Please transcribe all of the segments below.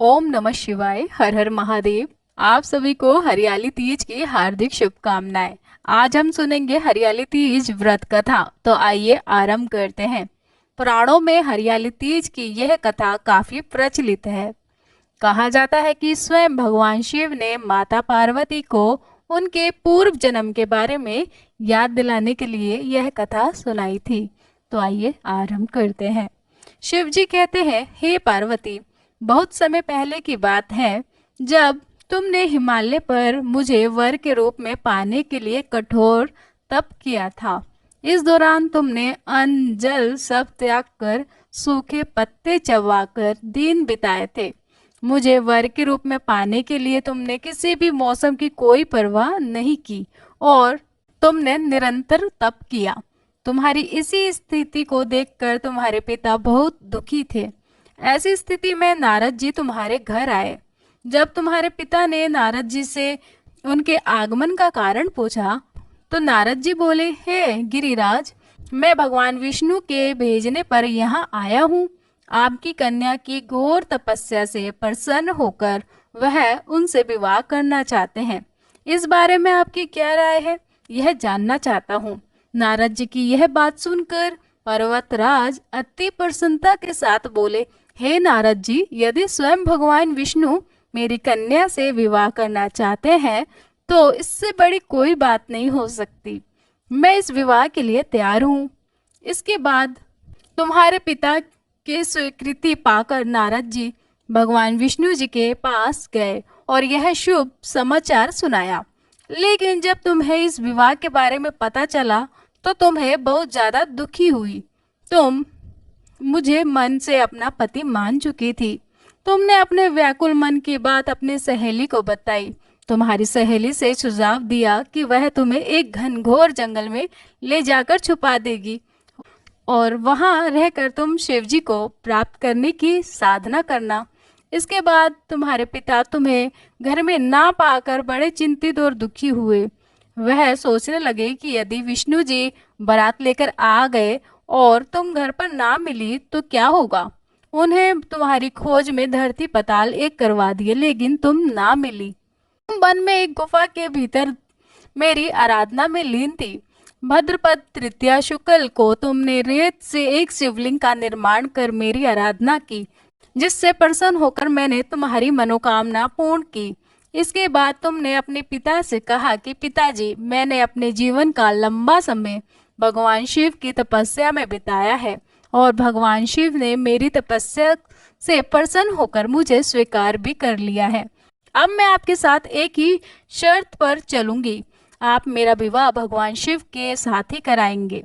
ओम नमः शिवाय। हर हर महादेव। आप सभी को हरियाली तीज की हार्दिक शुभकामनाएं। आज हम सुनेंगे हरियाली तीज व्रत कथा। तो आइए आरंभ करते हैं। पुराणों में हरियाली तीज की यह कथा काफी प्रचलित है। कहा जाता है कि स्वयं भगवान शिव ने माता पार्वती को उनके पूर्व जन्म के बारे में याद दिलाने के लिए यह कथा सुनाई थी। तो आइए आरंभ करते हैं। शिव जी कहते हैं, हे पार्वती, बहुत समय पहले की बात है जब तुमने हिमालय पर मुझे वर के रूप में पाने के लिए कठोर तप किया था। इस दौरान तुमने अन्न जल सब त्याग कर सूखे पत्ते चबाकर दिन बिताए थे। मुझे वर के रूप में पाने के लिए तुमने किसी भी मौसम की कोई परवाह नहीं की और तुमने निरंतर तप किया। तुम्हारी इसी स्थिति को देखकर तुम्हारे पिता बहुत दुखी थे। ऐसी स्थिति में नारद जी तुम्हारे घर आए। जब तुम्हारे पिता ने नारद जी से उनके आगमन का कारण पूछा तो नारद जी बोले, हे गिरिराज, मैं भगवान विष्णु के भेजने पर यहाँ आया हूँ। आपकी कन्या की घोर तपस्या से प्रसन्न होकर वह उनसे विवाह करना चाहते हैं। इस बारे में आपकी क्या राय है, यह जानना चाहता हूँ। नारद जी की यह बात सुनकर पर्वतराज अति प्रसन्नता के साथ बोले, हे नारद जी, यदि स्वयं भगवान विष्णु मेरी कन्या से विवाह करना चाहते हैं तो इससे बड़ी कोई बात नहीं हो सकती। मैं इस विवाह के लिए तैयार हूँ। इसके बाद तुम्हारे पिता की स्वीकृति पाकर नारद जी भगवान विष्णु जी के पास गए और यह शुभ समाचार सुनाया। लेकिन जब तुम्हें इस विवाह के बारे में पता चला तो तुम्हें बहुत ज्यादा दुखी हुई। तुम मुझे मन से अपना पति मान चुकी थी। तुमने अपने व्याकुल मन की बात अपनी सहेली को बताई। तुम्हारी सहेली से सुझाव दिया कि वह तुम्हें एक घनघोर जंगल में ले जाकर छुपा देगी और वहां रहकर तुम शिवजी को प्राप्त करने की साधना करना। इसके बाद तुम्हारे पिता तुम्हें घर में ना पाकर बड़े चिंतित और दुखी हुए। वह सोचने लगे कि यदि विष्णु जी बारात लेकर आ गए और तुम घर पर ना मिली तो क्या होगा। उन्हें तुम्हारी खोज में धरती पताल एक करवा दिए, लेकिन तुम ना मिली। तुम वन में एक गुफा के भीतर मेरी आराधना में लीन थी। भद्रपद तृतीया शुक्ल को तुमने रेत से एक शिवलिंग का निर्माण कर मेरी आराधना की, जिससे प्रसन्न होकर मैंने तुम्हारी मनोकामना पूर्ण की। इसके बाद तुमने अपने पिता से कहा कि पिताजी, मैंने अपने जीवन का लंबा समय भगवान शिव की तपस्या में बिताया है और भगवान शिव ने मेरी तपस्या से प्रसन्न होकर मुझे स्वीकार भी कर लिया है। अब मैं आपके साथ एक ही शर्त पर चलूंगी, आप मेरा विवाह भगवान शिव के साथ ही कराएंगे।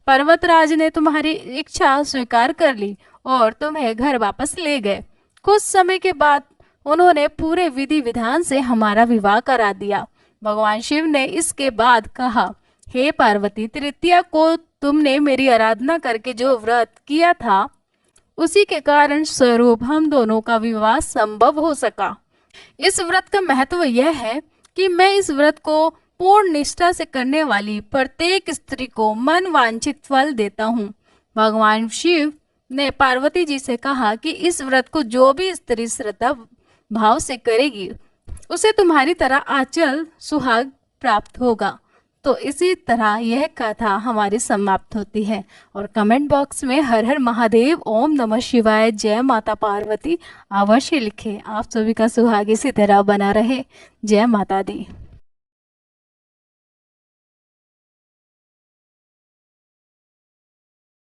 पर्वतराज ने तुम्हारी इच्छा स्वीकार कर ली और तुम्हें घर वापस ले गए। कुछ समय के बाद उन्होंने पूरे विधि विधान से हमारा विवाह करा दिया। भगवान शिव ने इसके बाद कहा, हे पार्वती, तृतीया को तुमने मेरी आराधना करके जो व्रत किया था उसी के कारण स्वरूप हम दोनों का विवाह संभव हो सका। इस व्रत का महत्व यह है कि मैं इस व्रत को पूर्ण निष्ठा से करने वाली प्रत्येक स्त्री को मन वांछित फल देता हूँ। भगवान शिव ने पार्वती जी से कहा कि इस व्रत को जो भी स्त्री श्रद्धा भाव से करेगी उसे तुम्हारी तरह आंचल सुहाग प्राप्त होगा। तो इसी तरह यह कथा हमारी समाप्त होती है। और कमेंट बॉक्स में हर हर महादेव, ओम नमः शिवाय, जय माता पार्वती अवश्य लिखें। आप सभी का सुहाग इसी तरह बना रहे। जय माता दी।